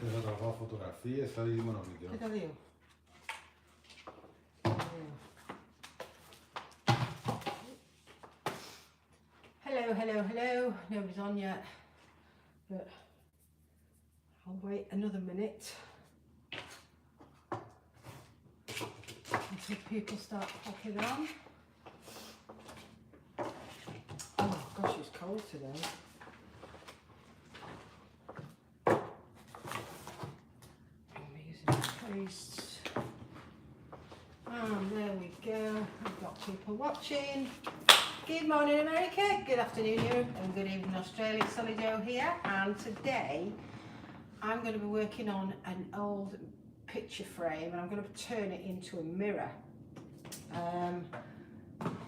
Devo fare fotografie e salire un video. Look at you. Hello, hello, hello. Nobody's on yet, but I'll wait another minute until people start popping on. Oh gosh, it's cold today. I'm using the pastes. And there we go. We've got people watching. Good morning America, good afternoon Europe, and good evening Australia. Sully Joe here, and today I'm going to be working on an old picture frame and I'm going to turn it into a mirror.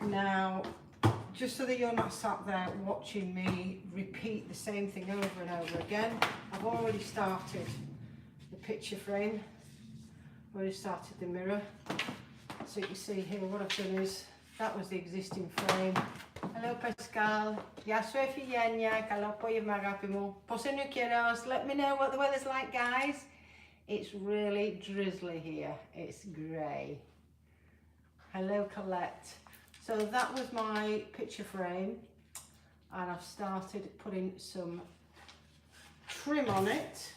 Now, just so that you're not sat there watching me repeat the same thing over and over again, I've already started the picture frame, already started the mirror. So you can see here what I've done is, that was the existing frame. Hello Pascal, ya soy Fienia, Calopo y Magapimo. Posenuqueros, let me know what the weather's like, guys. It's really drizzly here, it's grey. Hello Colette. So that was my picture frame, and I've started putting some trim on it,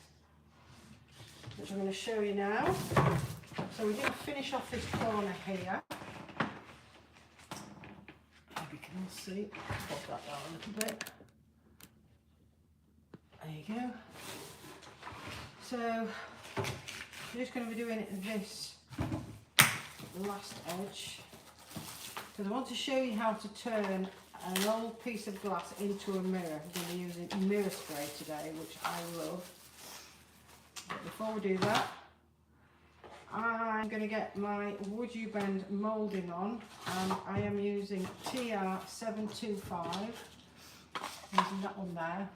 which I'm going to show you now. So we're going to finish off this corner here. Maybe you can all see. Pop that down a little bit. There you go. So we're just going to be doing this last edge, because I want to show you how to turn an old piece of glass into a mirror. I'm going to be using mirror spray today, which I love. But before we do that, I'm going to get my WoodUbend moulding on, and I am using TR725, using that one there,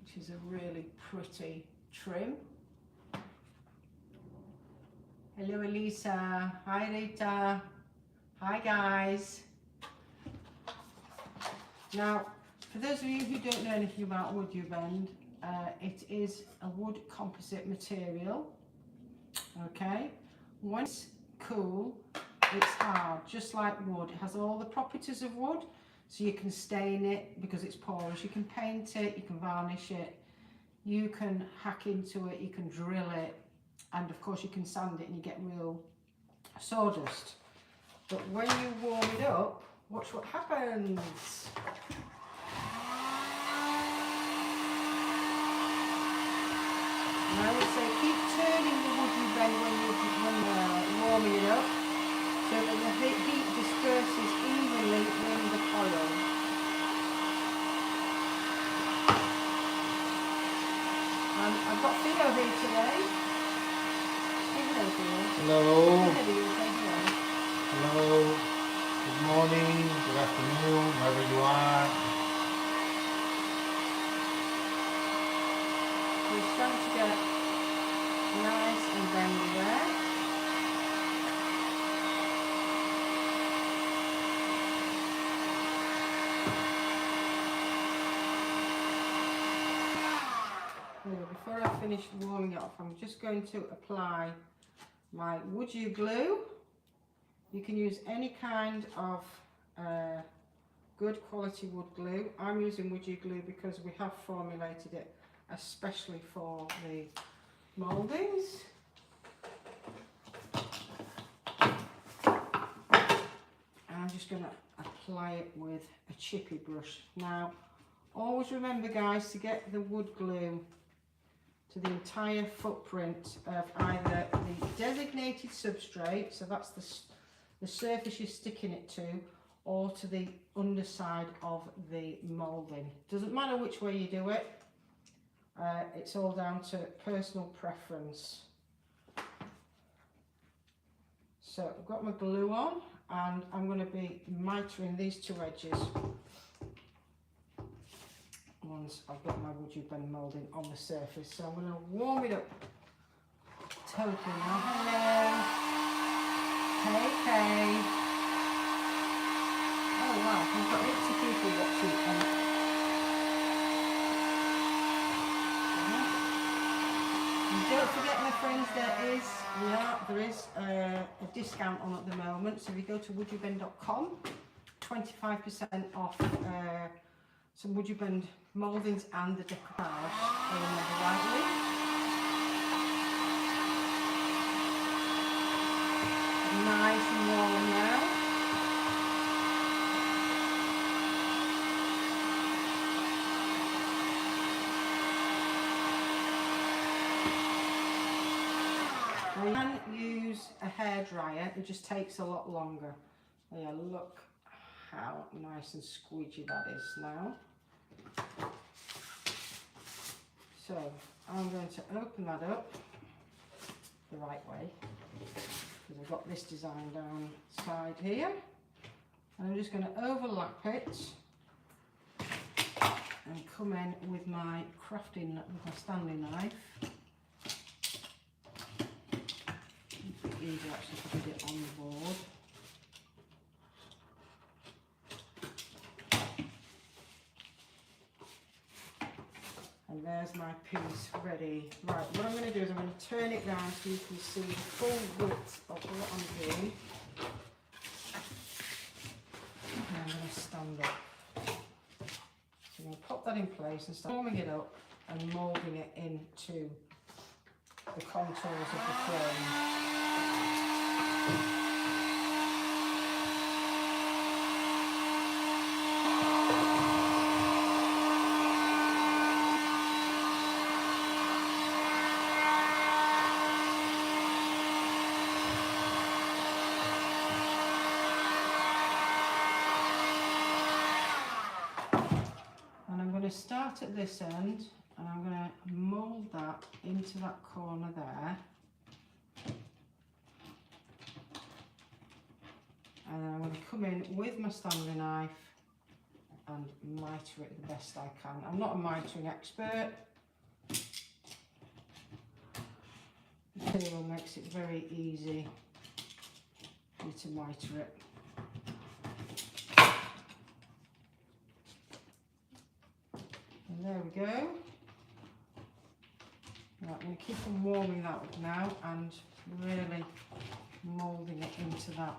which is a really pretty trim. Hello Elisa, hi Rita, hi guys. Now, for those of you who don't know anything about WoodUbend, it is a wood composite material, okay? When it's cool, it's hard, just like wood. It has all the properties of wood, so you can stain it because it's porous, you can paint it, you can varnish it, you can hack into it, you can drill it, and of course you can sand it and you get real sawdust. But when you warm it up, watch what happens. And I would say keep turning the WoodUbend when you're warming it up, so that the heat disperses evenly in the coil. I've got Theo here today. Hello Theo. Hello. Hello. Hello. Good morning, good afternoon, wherever you are. We're starting to get nice and bendy there. Before I finish warming it up, I'm just going to apply my WoodUglue. You can use any kind of good quality wood glue. I'm using WoodUglue because we have formulated it especially for the mouldings. And I'm just going to apply it with a chippy brush. Now, always remember guys to get the wood glue to the entire footprint of either the designated substrate, so that's the surface you're sticking it to, or to the underside of the moulding. Doesn't matter which way you do it, it's all down to personal preference. So I've got my glue on, and I'm going to be mitering these two edges once I've got my WoodUbend moulding on the surface. So I'm going to warm it up totally now. Hello. Hey. Oh wow, we've got 80 people watching. Don't forget, my friends, there is a discount on at the moment. So if you go to woodubend.com, 25% off some WoodUbend Mouldings and the decoupage, if I remember rightly. Nice and warm now. You can use a hairdryer, it just takes a lot longer. Yeah, look how nice and squeegee that is now. So I'm going to open that up the right way, because I've got this design down side here. And I'm just going to overlap it and come in with my standing knife. It's easy actually to put it on the board. And there's my piece ready. Right, what I'm going to do is I'm going to turn it round so you can see the full width of what I'm doing. And I'm going to stand up. So I'm going to pop that in place and start warming it up and moulding it into the contours of the frame. Start at this end and I'm going to mould that into that corner there, and then I'm going to come in with my standing knife and miter it the best I can. I'm not a mitering expert. The material makes it very easy for you to miter it. And there we go. Right, I'm going to keep on warming that up now and really moulding it into that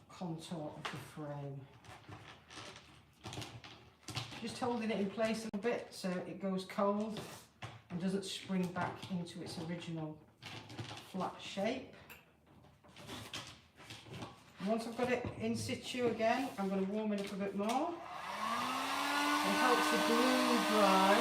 contour of the frame. Just holding it in place a little bit so it goes cold and doesn't spring back into its original flat shape. And once I've got it in situ again, I'm going to warm it up a bit more. It helps the glue dry.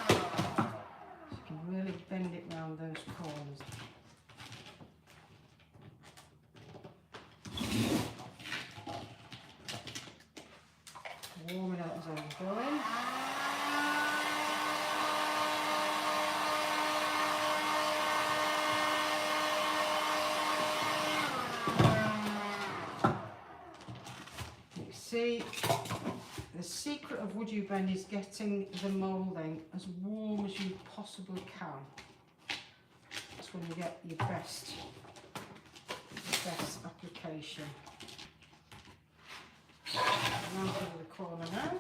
So you can really bend it round those corners. Warming it as I'm going. See, the secret of WoodUbend is getting the moulding as warm as you possibly can. That's when you get your best application. Round to the corner now.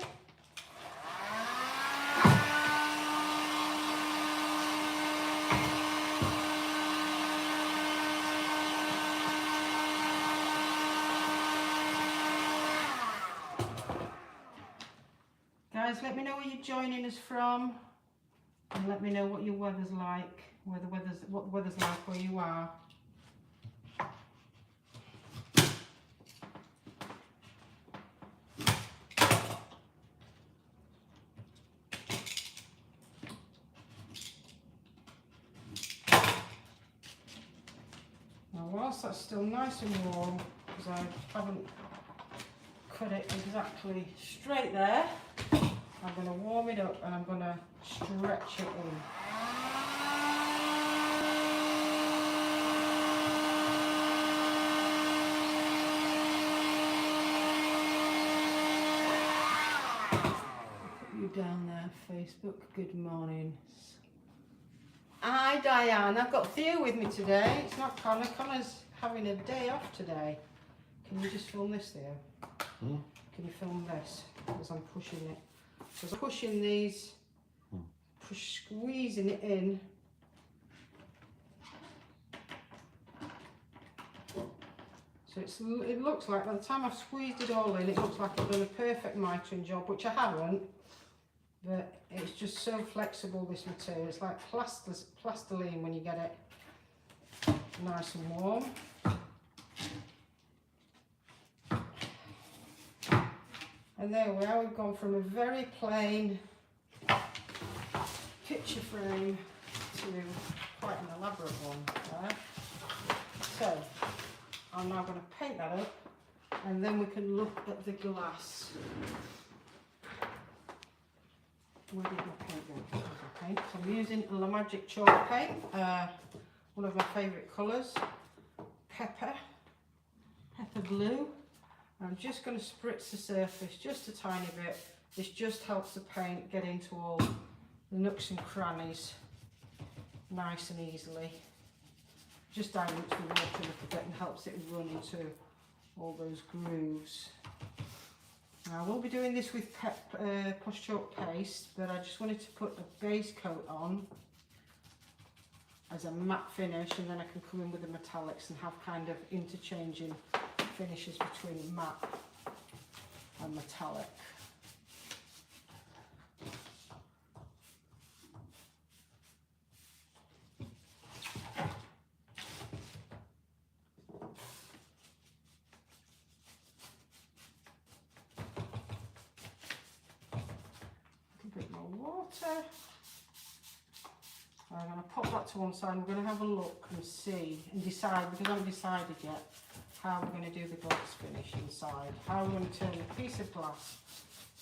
Guys, let me know where you're joining us from, and let me know what your weather's like, what the weather's like where you are. Now, whilst that's still nice and warm, because I haven't cut it exactly straight there, I'm going to warm it up and I'm going to stretch it in. Put you down there, Facebook. Good morning. Hi Diane, I've got Theo with me today. It's not Connor. Connor's having a day off today. Can you just film this there? Hmm? Can you film this? Because I'm pushing it. Because I'm pushing these, squeezing it in. So it looks like, by the time I've squeezed it all in, it looks like I've done a perfect mitering job, which I haven't. But it's just so flexible, this material. It's like plastiline when you get it nice and warm. And there we are, we've gone from a very plain picture frame to quite an elaborate one there. So I'm now going to paint that up, and then we can look at the glass. Where did my paint go? Paint. So I'm using La Magic chalk paint, one of my favourite colours, pepper blue. I'm just going to spritz the surface just a tiny bit. This just helps the paint get into all the nooks and crannies nice and easily. Just dilutes the water a little bit and helps it run into all those grooves. Now I will be doing this with posh chalk paste, but I just wanted to put a base coat on as a matte finish, and then I can come in with the metallics and have kind of interchanging finishes between matte and metallic. A bit more water. I'm going to pop that to one side. We're going to have a look and see and decide, because I haven't decided yet, how we're going to do the glass finish inside. How we're going to turn a piece of glass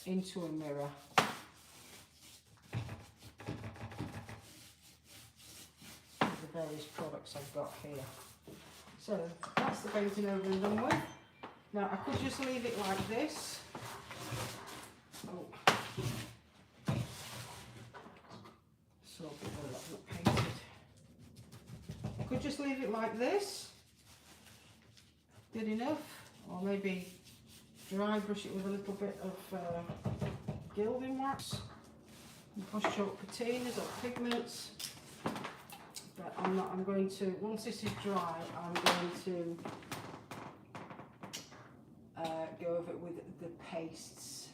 into a mirror. The various products I've got here. So that's the painting over and done with. Now I could just leave it like this. Oh. So that's not painted. I could just leave it like this. Good enough, or maybe dry brush it with a little bit of gilding wax, and posh chalk patinas or pigments. But I'm going to, once this is dry, I'm going to go over it with the pastes.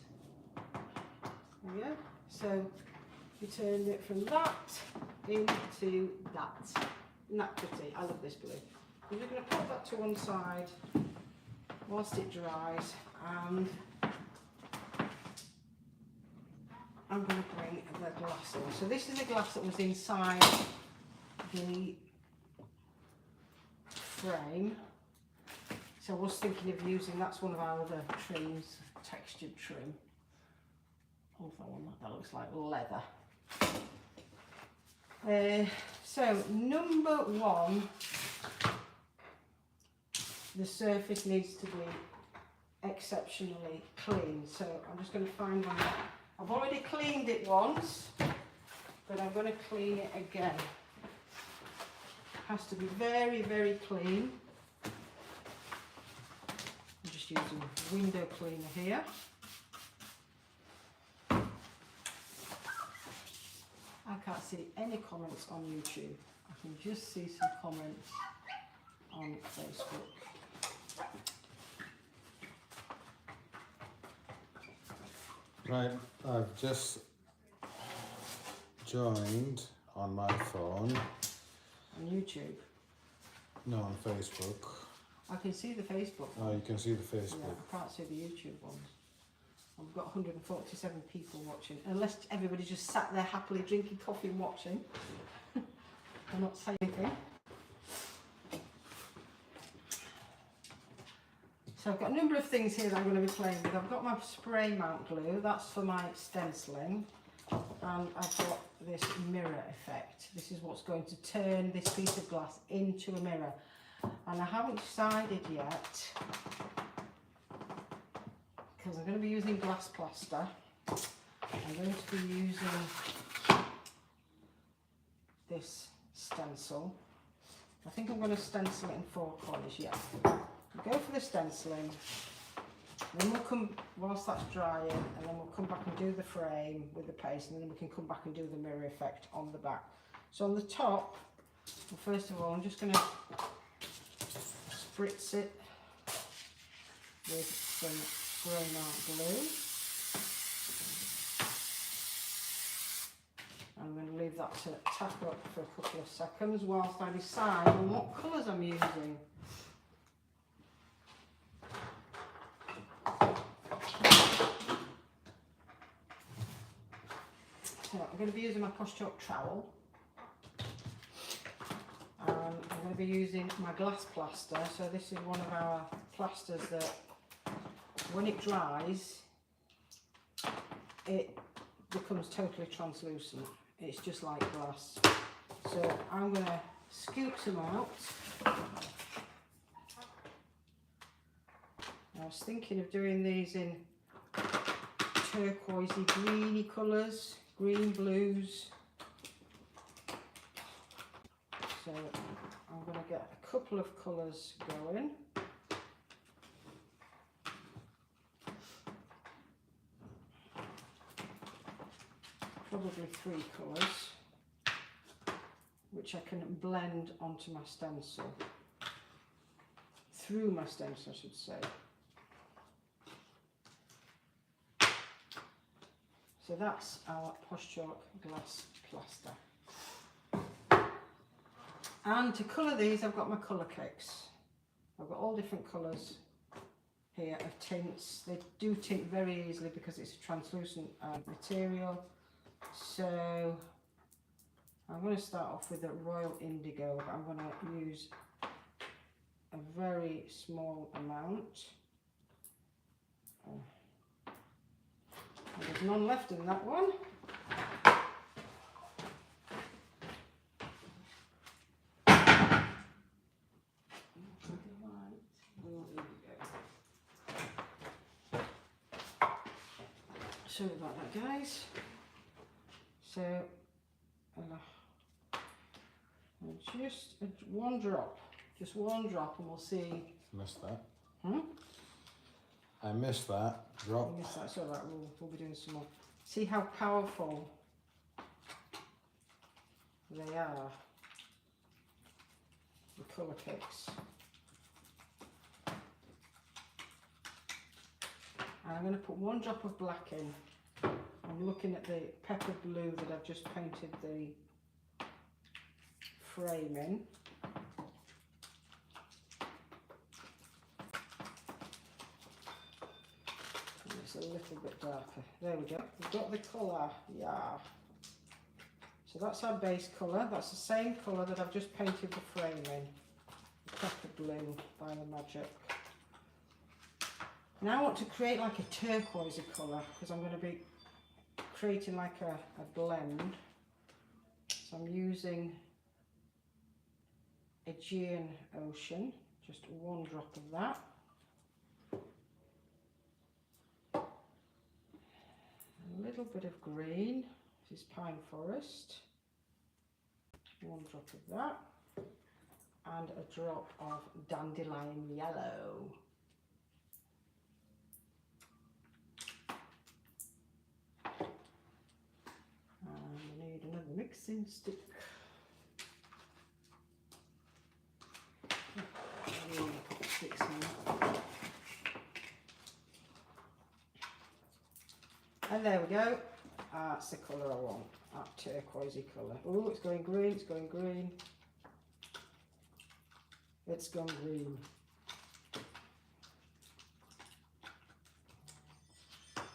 There we go. So we turn it from that into that. Isn't that pretty? I love this blue. I'm just going to put that to one side whilst it dries, and I'm going to bring the glass in. So this is the glass that was inside the frame. So I was thinking of using, that's one of our other trims, textured trim. Oh, that looks like leather. So number one, the surface needs to be exceptionally clean. So I'm just going to find one that I've already cleaned it once, but I'm going to clean it again. It has to be very, very clean. I'm just using window cleaner here. I can't see any comments on YouTube. I can just see some comments on Facebook. Right, I've just joined on my phone. On YouTube? No, on Facebook. I can see the Facebook one. Oh, you can see the Facebook. Yeah, I can't see the YouTube ones. I've got 147 people watching. Unless everybody just sat there happily drinking coffee and watching. I'm not saying anything. So I've got a number of things here that I'm going to be playing with. I've got my spray mount glue, that's for my stenciling. And I've got this mirror effect. This is what's going to turn this piece of glass into a mirror. And I haven't decided yet, because I'm going to be using glass plaster. I'm going to be using this stencil. I think I'm going to stencil it in 4 corners, yeah. Go for the stenciling. Then we'll come, whilst that's drying, and then we'll come back and do the frame with the paste, and then we can come back and do the mirror effect on the back. So on the top, well, first of all, I'm just going to spritz it with some grey mark glue. I'm going to leave that to tack up for a couple of seconds whilst I decide on what colours I'm using. So I'm going to be using my Posh Chalk trowel. I'm going to be using my glass plaster. So this is one of our plasters that when it dries, it becomes totally translucent. It's just like glass. So I'm going to scoop some out. I was thinking of doing these in turquoisey, greeny colours, green, blues. So I'm going to get a couple of colours going. Probably 3 colours, which I can blend onto my stencil, through my stencil I should say. So that's our Posh Chalk glass plaster. And to colour these I've got my colour cakes. I've got all different colours here of tints. They do tint very easily because it's a translucent material. So I'm going to start off with a royal indigo, but I'm going to use a very small amount. There's none left in that one. Sorry about that, guys. So just one drop, and we'll see. Missed that. Hmm? I missed that drop. You missed that. It's all right. We'll be doing some more. See how powerful they are. The colour cakes. And I'm going to put 1 drop of black in. I'm looking at the pepper blue that I've just painted the frame in. And it's a little bit darker. There we go. We've got the colour. Yeah. So that's our base colour. That's the same colour that I've just painted the frame in. The pepper blue by the Magic. Now I want to create like a turquoisey colour because I'm going to be creating like a blend. So I'm using Aegean Ocean, just 1 drop of that. A little bit of green, this is Pine Forest. 1 drop of that. And a drop of Dandelion Yellow. Another mixing stick. And there we go. That's the colour I want. That turquoisey colour. Oh, it's going green. It's going green. It's gone green.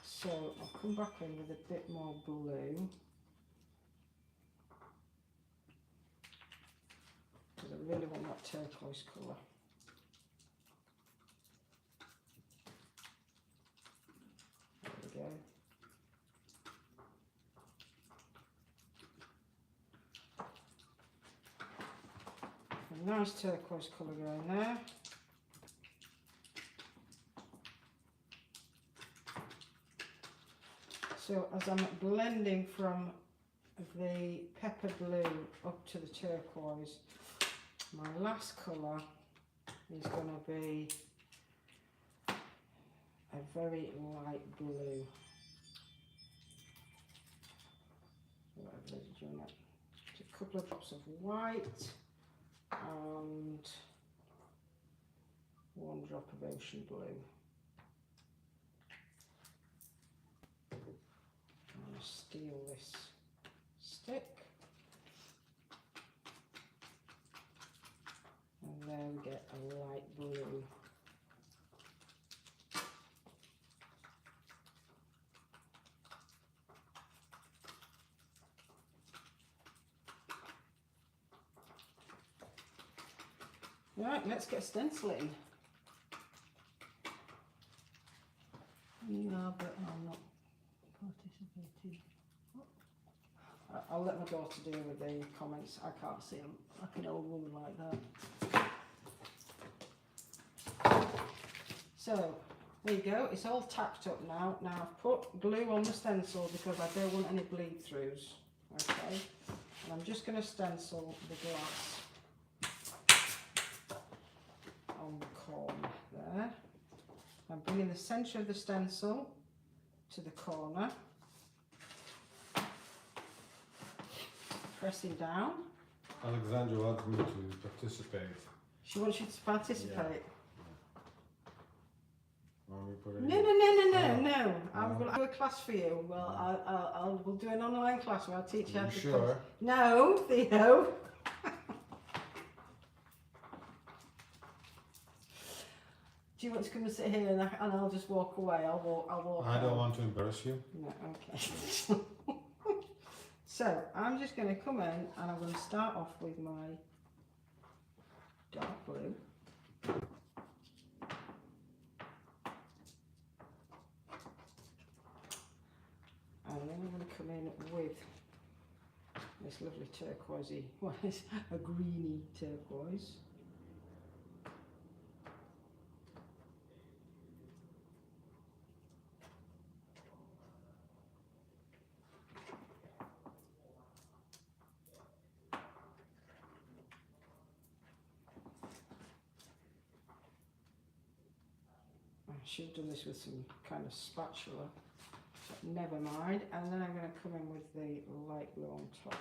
So I'll come back in with a bit more blue. Because I really want that turquoise colour. There we go. A nice turquoise colour going there. So as I'm blending from the pepper blue up to the turquoise, my last colour is going to be a very light blue. Whatever residue on that. Just a couple of drops of white and 1 drop of ocean blue. I'm going to steal this stick. And there we get a light blue. Right, let's get stenciling. No, but I'm not participating. I'll let my daughter deal with the comments. I can't see them like an old woman like that. So, there you go. It's all tacked up now. Now I've put glue on the stencil because I don't want any bleed throughs. Okay? And I'm just going to stencil the glass on the corner there. I'm bringing the centre of the stencil to the corner, pressing down. Alexandra wants me to participate. She wants you to participate. Yeah. Want me to put it No. I'm going to do a class for you. Well, we'll do an online class where I'll teach you how to. Sure? No, Theo. Do you want to come and sit here and I'll just walk away? I'll walk. I don't want to embarrass you. No, okay. So I'm just going to come in and I'm going to start off with my dark blue. And then I'm going to come in with this lovely turquoisey, well, it's a greeny turquoise. I should have done this with some kind of spatula, but never mind. And then I'm going to come in with the light blue on top.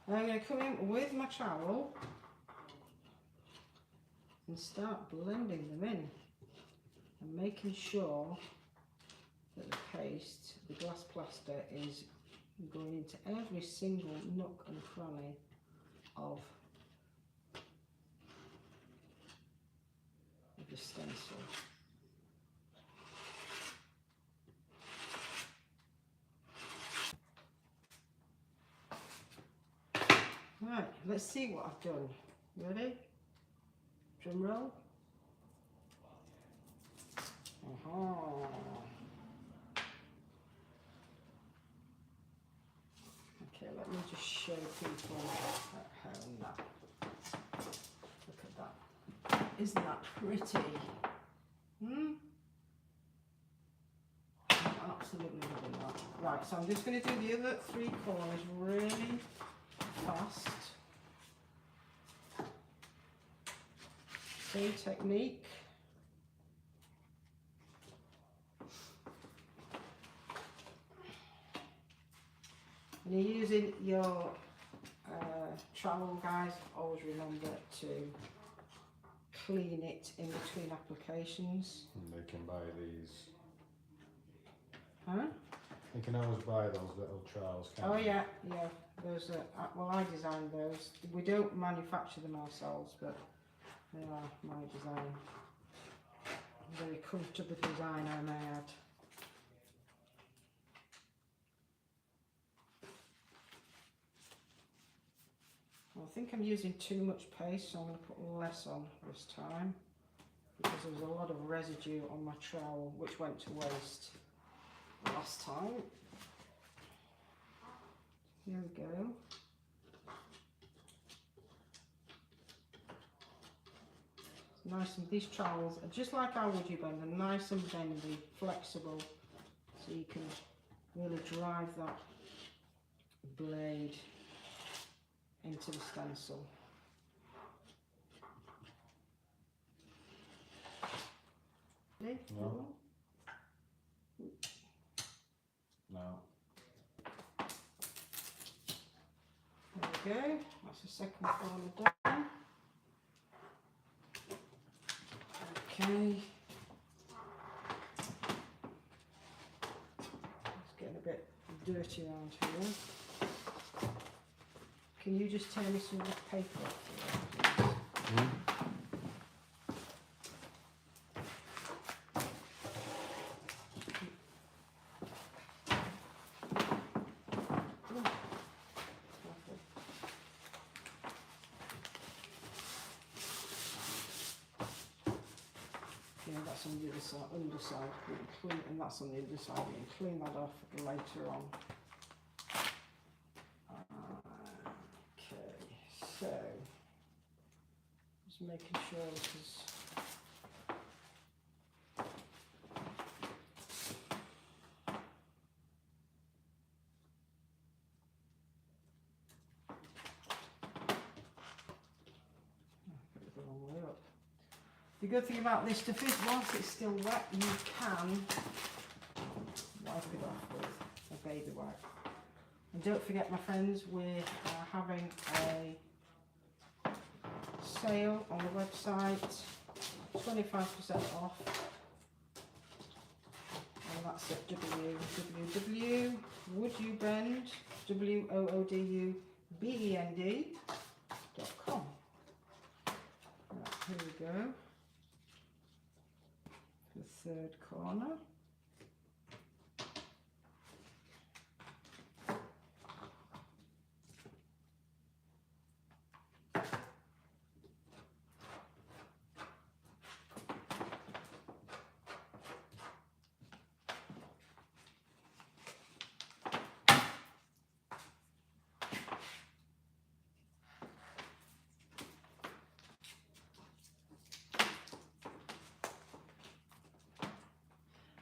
And I'm going to come in with my trowel and start blending them in and making sure that the paste, the glass plaster, is going into every single nook and cranny of the stencil. Right, let's see what I've done. Ready? Drum roll. Okay, let me just show people at home that. Look at that. Isn't that pretty? I'm absolutely loving that. Right, so I'm just going to do the other 3 corners really fast. Same technique. When you're using your trowel, guys, always remember to clean it in between applications. And they can buy these. Huh? You can always buy those little trowels, can't Oh you? yeah. Those are, well, I designed those. We don't manufacture them ourselves, but they are my design. Very comfortable design, I may add. I think I'm using too much paste, so I'm going to put less on this time because there was a lot of residue on my trowel which went to waste last time. Here we go. Nice, and these trowels are just like our WoodUbend, they're nice and bendy, flexible, so you can really drive that blade into the stencil. No. No. There we go, that's the second corner done. Okay. It's getting a bit dirty around here. Can you just tear me some rough paper off here, please? Yeah, that's on the other side, underside. We can clean, and that's on the other side. We can clean that off later on. Okay, so just making sure this is. Put it the wrong way up. The good thing about this stuff is, whilst it's still wet, you can wipe it off with a baby wipe. And don't forget, my friends, we are having a sale on the website, 25% off, and that's at www.woodubend, WOODUBEND.com. Right, here we go. The third corner.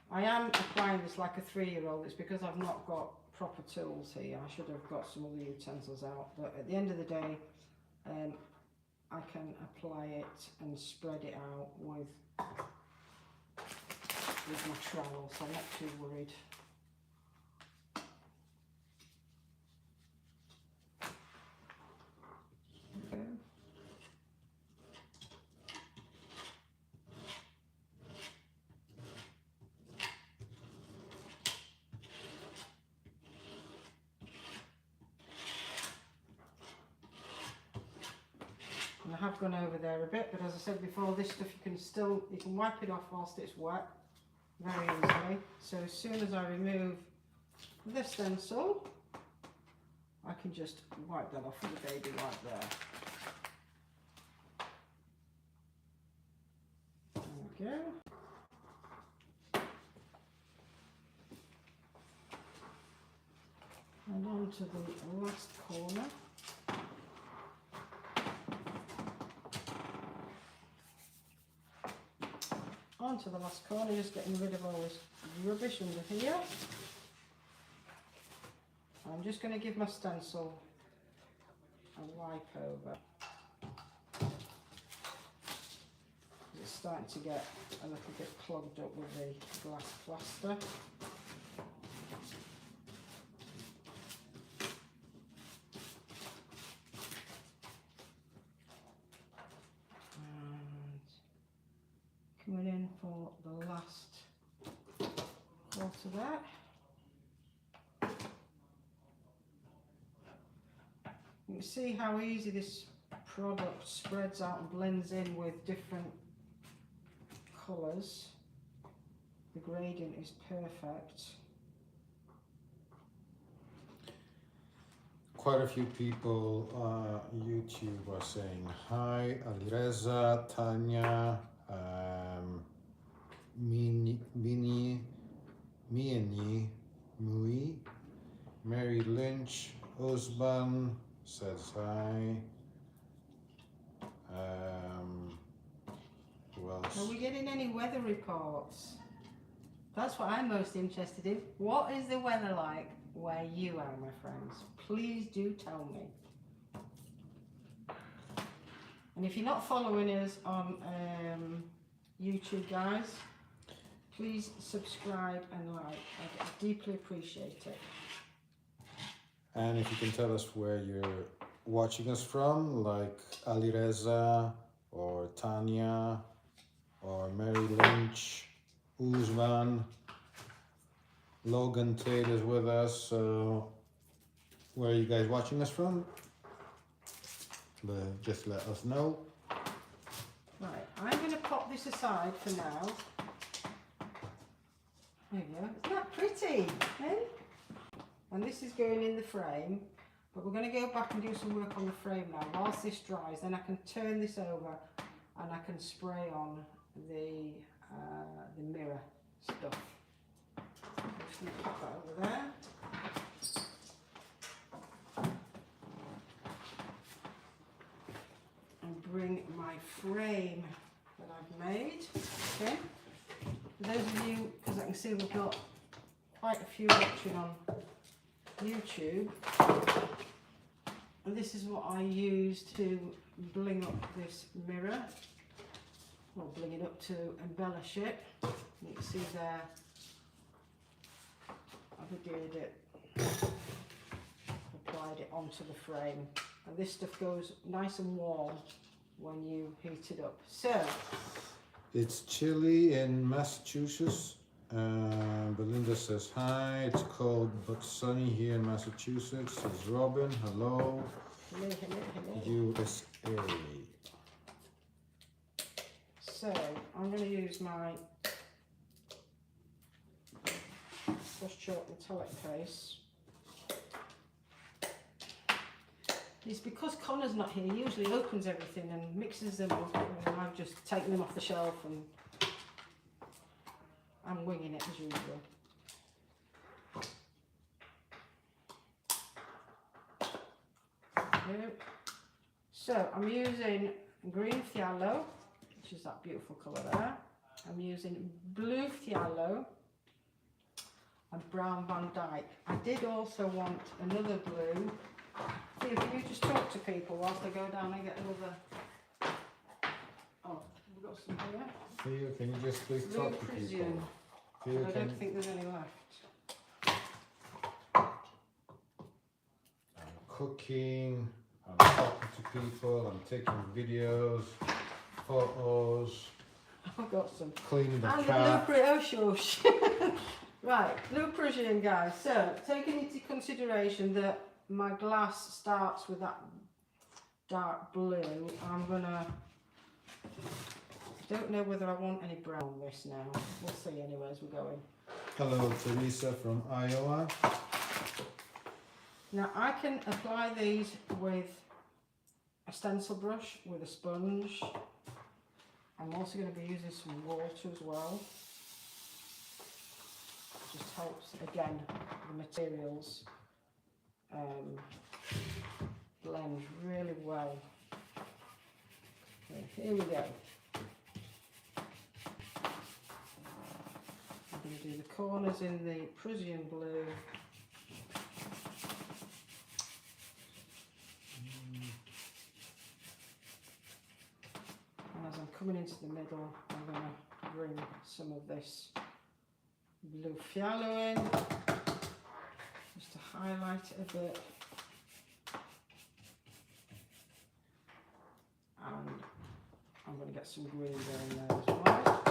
I am applying this like a 3-year-old. It's because I've not got proper tools here. I should have got some other utensils out, but at the end of the day, I can apply it and spread it out with my trowel, so I'm not too worried. Okay. And I have gone over there a bit, but as I said before, this stuff you can wipe it off whilst it's wet very easily. So as soon as I remove the stencil, I can just wipe that off with a baby wipe there. There we go. And on to the last corner. Onto the last corner, just getting rid of all this rubbish under here. I'm just going to give my stencil a wipe over. It's starting to get a little bit clogged up with the glass plaster. Coming in for the last quarter there. You can see how easy this product spreads out and blends in with different colours. The gradient is perfect. Quite a few people on YouTube are saying hi. Alireza, Tanya, Mini, Mui, Mary Lynch, Osban says hi. Who else? Are we getting any weather reports? That's what I'm most interested in. What is the weather like where you are, my friends? Please do tell me. And if you're not following us on YouTube, guys, please subscribe and like. I deeply appreciate it. And if you can tell us where you're watching us from, like Alireza or Tanya or Mary Lynch, Uzman, Logan Tate is with us. So where are you guys watching us from? Just let us know. Right, I'm going to pop this aside for now. There you go. Isn't that pretty? Eh? And this is going in the frame, but we're going to go back and do some work on the frame now. Whilst this dries, then I can turn this over and I can spray on the mirror stuff. I'm just going to pop that over there. And bring my frame that I've made. Okay. For those of you, because I can see we've got quite a few watching on YouTube, and this is what I use to bling up this mirror, or bling it up to embellish it. You can see there I've adhered it, applied it onto the frame, and this stuff goes nice and warm when you heat it up. So it's chilly in Massachusetts. Belinda says hi. It's cold but sunny here in Massachusetts. Says Robin, hello. Hello, hello, hello. USA. So I'm going to use my brush chalk metallic paste. It's because Connor's not here. He usually opens everything and mixes them up, and I've just taken them off the shelf and I'm winging it as usual. So I'm using green phthalo, which is that beautiful colour there. I'm using blue phthalo and brown Van Dyke. I did also want another blue. Theo, can you just talk to people whilst I go down and get another? Oh, we've got some here. Theo, can you just please Blue talk to people? Prisian. Theo, I don't think there's any left. I'm cooking, I'm talking to people, I'm taking videos, photos, I've got some. cleaning the And car. the blue oh shush. Right, blue Prussian, guys. So, taking into consideration that my glass starts with that dark blue, I'm gonna, don't know whether I want any brown on this now. We'll see anyway as we're going. Hello, Teresa from Iowa. Now I can apply these with a stencil brush, with a sponge. I'm also going to be using some water as well. It just helps, again, the materials blend really well. Okay, here we go. I'm going to do the corners in the Prussian blue. And as I'm coming into the middle, I'm going to bring some of this blue phthalo in, just to highlight it a bit. And I'm going to get some green going there as well.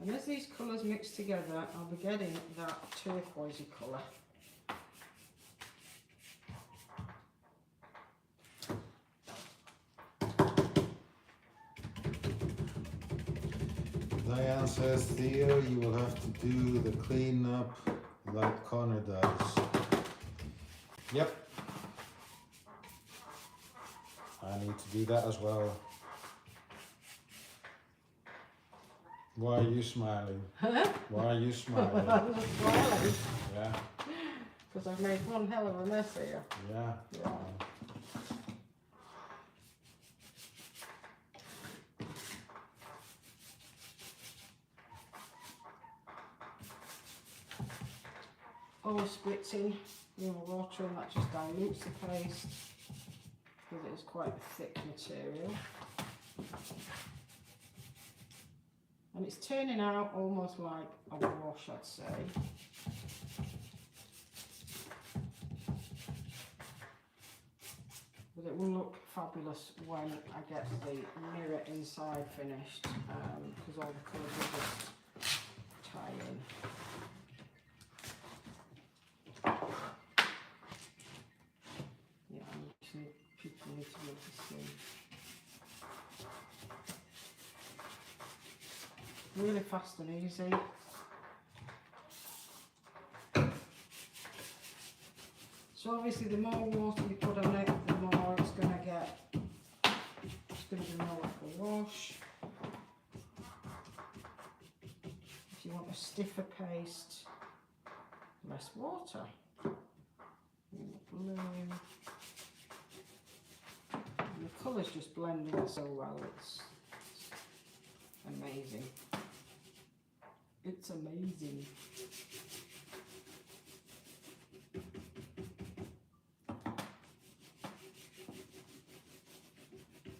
And as these colours mix together, I'll be getting that turquoisey colour. Diane says, Theo, you will have to do the cleanup like Connor does. Yep. I need to do that as well. Why are you smiling? Huh? Why are you smiling? I'm just smiling Yeah, because I've made one hell of a mess here. yeah. Yeah. Always spritzing water, and that just dilutes the paste. because it is quite a thick material. And it's turning out almost like a wash, I'd say. But it will look fabulous when I get the mirror inside finished, because all the colours will just tie in. Yeah, people need to be able to see. Really fast and easy. So obviously the more water you put on it, the more it's going to be more like a wash. If you want a stiffer paste, less water. Blue. And the colour's just blending so well, it's amazing. It's amazing.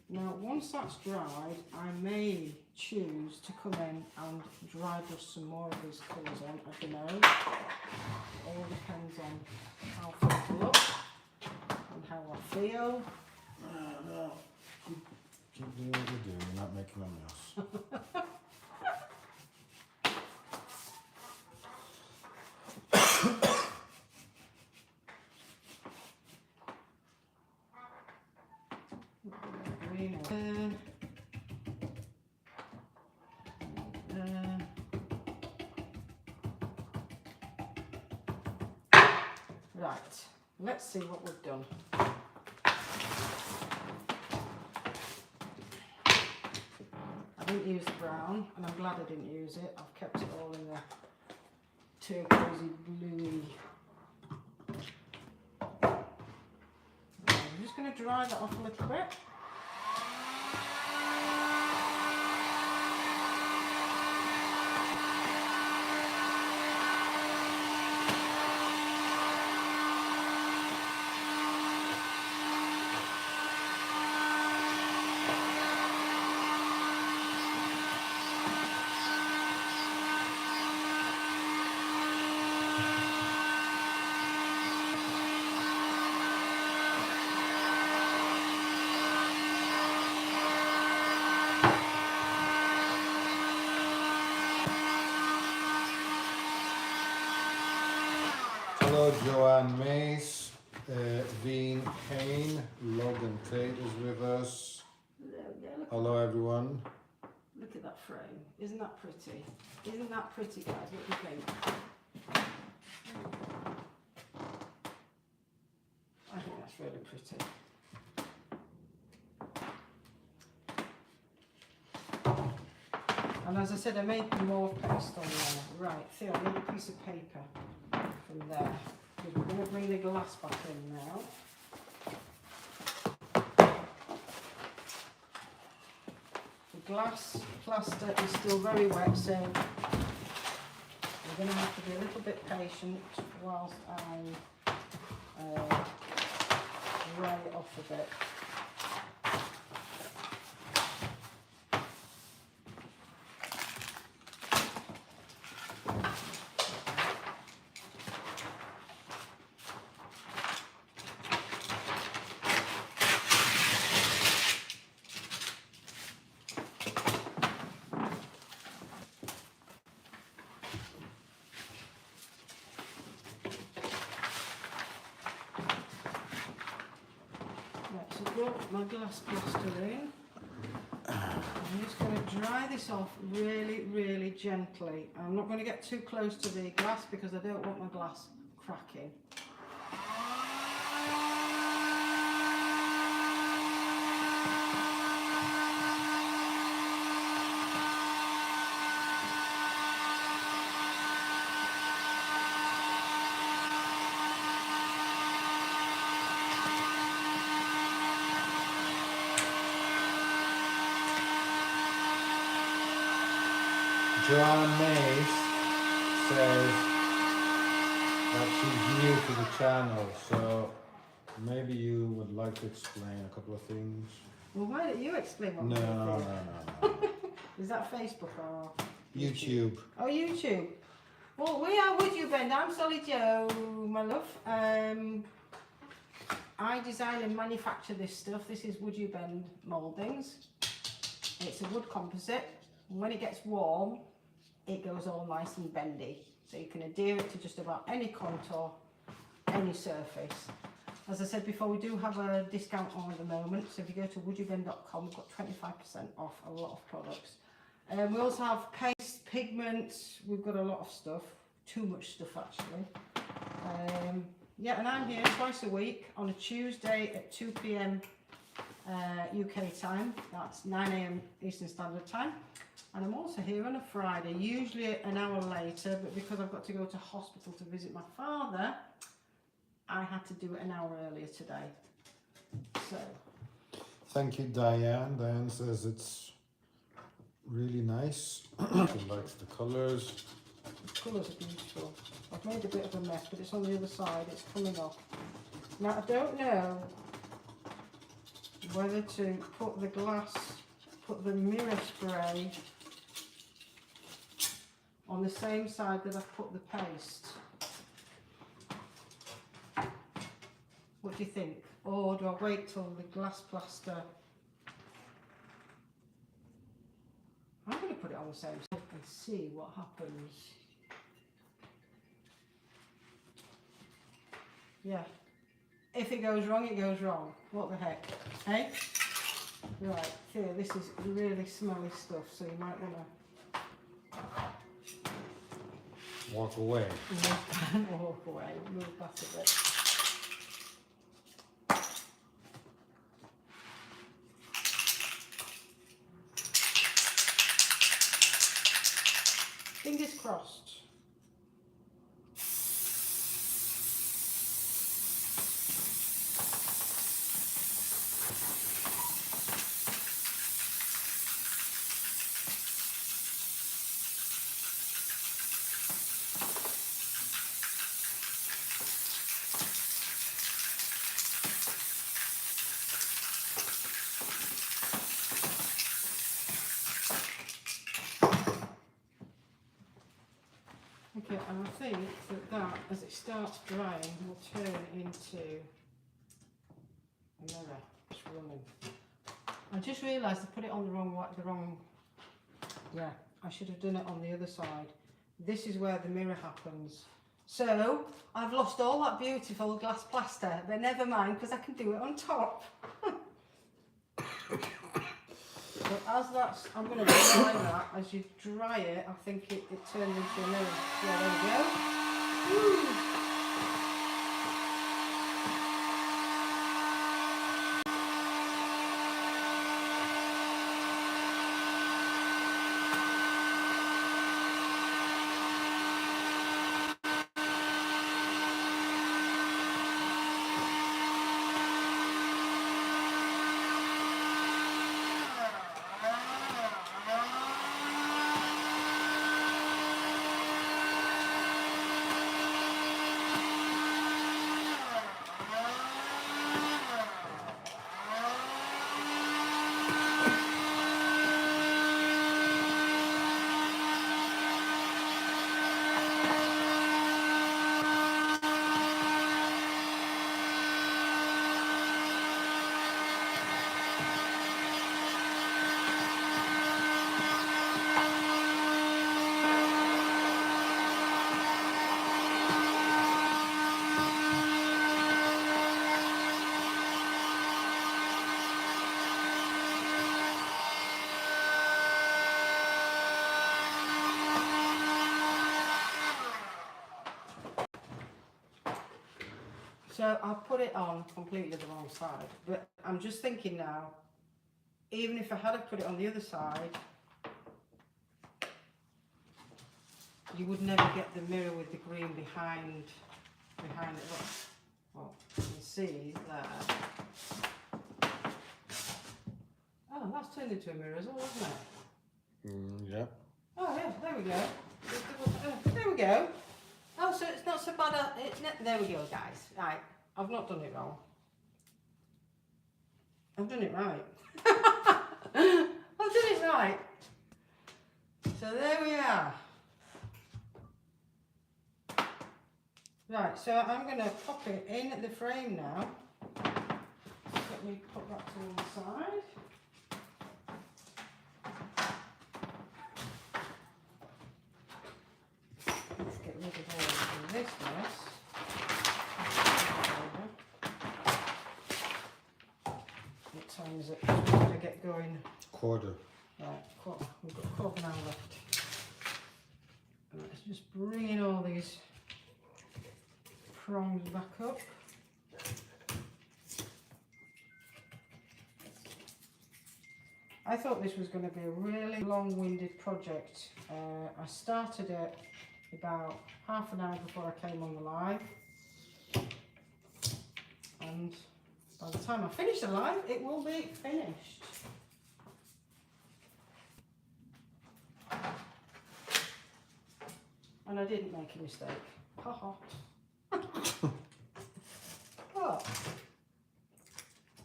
Now, once that's dried, I may choose to come in and dry brush some more of these colours on. I don't know. It all depends on how things look and how I feel. No. Keep doing what you do. You're not making a mess. Right, let's see what we've done. I didn't use the brown, and I'm glad I didn't use it. I've kept it all in the turquoisey, bluey. I'm just going to dry that off a little bit. Hello, Joanne Mays, Veen Kane, Logan Tate is with us. Hello, everyone. Look at that frame. Isn't that pretty? Isn't that pretty, guys? What do you think? I think that's really pretty. And as I said, I made more paste on there. Right, Theo, I need a piece of paper from there. Because we're going to bring the glass back in now. The glass plaster is still very wet, so we're going to have to be a little bit patient whilst I dry it off a bit. My glass plaster in. I'm just going to dry this off really gently. I'm not going to get too close to the glass because I don't want my glass cracking. Joanne Mays says that she's new to the channel, so Maybe you would like to explain a couple of things. Well, why don't you explain what No, we're no, doing? no, no. Is that Facebook or YouTube. Oh, YouTube. Well, we are WoodUbend. I'm Solly Joe, my love. I design and manufacture this stuff. This is WoodUbend Mouldings. It's a wood composite. When it gets warm, it goes all nice and bendy. So you can adhere it to just about any contour, any surface. As I said before, we do have a discount on at the moment. So if you go to woodubend.com, we've got 25% off a lot of products. We also have paste, pigments. We've got a lot of stuff. Too much stuff, actually. Yeah, and I'm here twice a week on a Tuesday at 2 p.m. UK time. That's 9 a.m. Eastern Standard Time. And I'm also here on a Friday, usually an hour later, but because I've got to go to hospital to visit my father, I had to do it an hour earlier today. So. Thank you, Diane. Diane says it's really nice. She likes the colours. The colours are beautiful. I've made a bit of a mess, but it's on the other side. It's coming off. Now, I don't know whether to put the mirror spray on the same side that I've put the paste. What do you think? Or do I wait till the glass plaster? I'm going to put it on the same side and see what happens. Yeah. If it goes wrong, it goes wrong. What the heck? Hey? Right, here, this is really smelly stuff, so you might want to Walk away. walk away, move back a bit. Fingers crossed. Okay, and I think that as it starts drying will turn into a mirror. It's running. I just realised I put it on the wrong. Yeah, I should have done it on the other side. This is where the mirror happens. So I've lost all that beautiful glass plaster, but never mind because I can do it on top. But as that's, I'm going to dry that. As you dry it, I think it turns into a mirror. Yeah, there we go. Woo. So I've put it on completely the wrong side, but I'm just thinking now, even if I had have put it on the other side, you would never get the mirror with the green behind it. Look, well, you can see there. Oh, that's turned into a mirror as well, isn't it? Yeah. Oh yeah, there we go. There we go. Oh, so it's not so bad. There we go, guys. Right, I've not done it wrong. I've done it right. I've done it right. So there we are. Right, so I'm going to pop it in the frame now. Let me put that to one side. Let's get rid of all of this mess. What time is it? I'm going to get going. Quarter. Right, quarter. We've got a quarter of an hour left. Right, let's just bring in all these prongs back up. I thought this was going to be a really long-winded project. I started it about half an hour before I came on the live, and by the time I finish the live it will be finished. And I didn't make a mistake. Ha ha. What?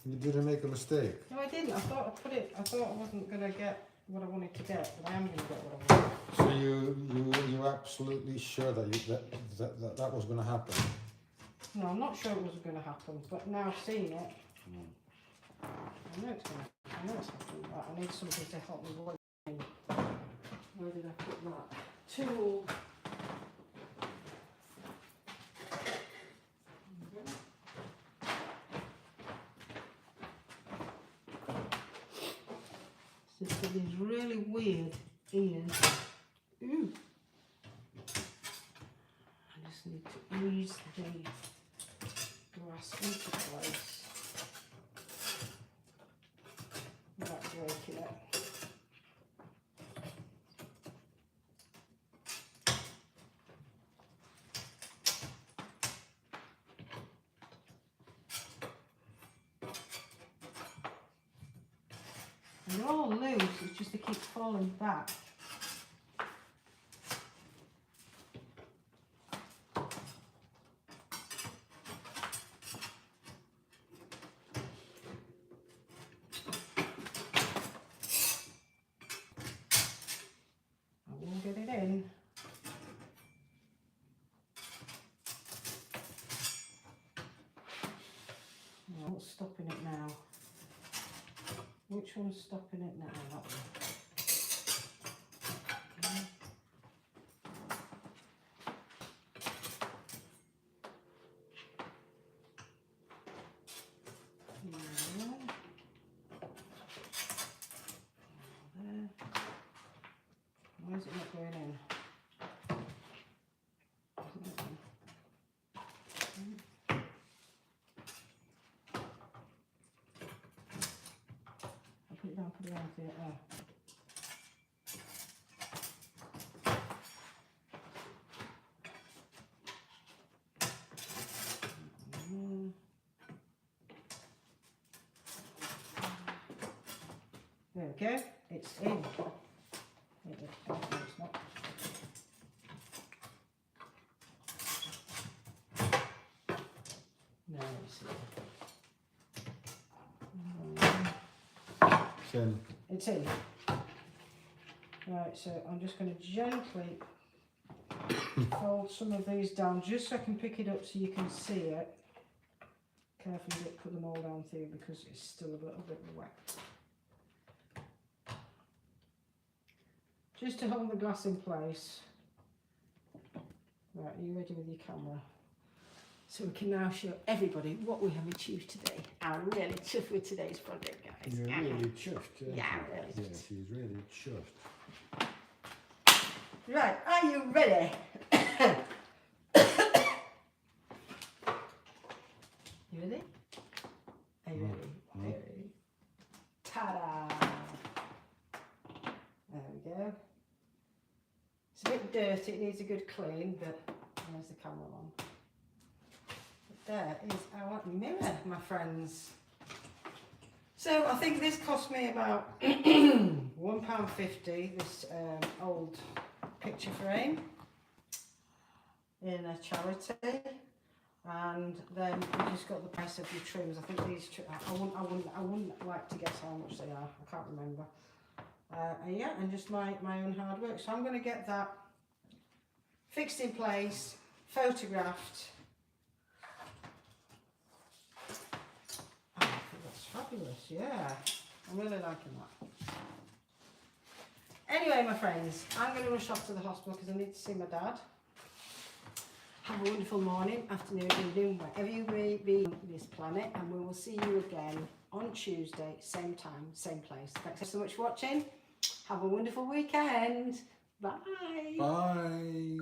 You didn't make a mistake. No, I didn't. I thought I wasn't going to get what I wanted to get, but I am going to get what I wanted. So you absolutely sure that was going to happen? No, I'm not sure it was going to happen, but now seeing it, I know it's happening. Right, I need something to help me with. Where did I put that? Tool. So it's got these really weird ears. Ooh. I just need to ease the glass into place without breaking it. And they're all loose, it's just they keep falling back. I will get it in. No, what's stopping it now? Which one's stopping it now? That one. Okay. There. There. Why is it not going in? Put it down here. Oh. There we go, it's in. Oh, no, it's not. No, it's in. It's in. Right, so I'm just going to gently fold some of these down just so I can pick it up so you can see it. Carefully don't put them all down through because it's still a little bit wet. Just to hold the glass in place. Right, are you ready with your camera? So we can now show everybody what we have achieved today. I'm really chuffed with today's project, guys. You're really chuffed. Yeah, I'm really chuffed. Yeah, she's really chuffed. Right, are you ready? You ready? Are you ready? Are you ready? Ta-da! There we go. It's a bit dirty, it needs a good clean, but there's the camera on. But there is our mirror, my friends. So I think this cost me about £1.50, this old picture frame in a charity. and then you just got the price of your trims. I think these I wouldn't like to guess how much they are. I can't remember. And yeah, and just my own hard work. So I'm going to get that fixed in place, photographed. Oh, I think that's fabulous. Yeah, I'm really liking that. Anyway, my friends, I'm going to rush off to the hospital because I need to see my dad. Have a wonderful morning, afternoon, evening, wherever you may be on this planet, and we will see you again on Tuesday, same time, same place. Thanks so much for watching. Have a wonderful weekend. Bye. Bye.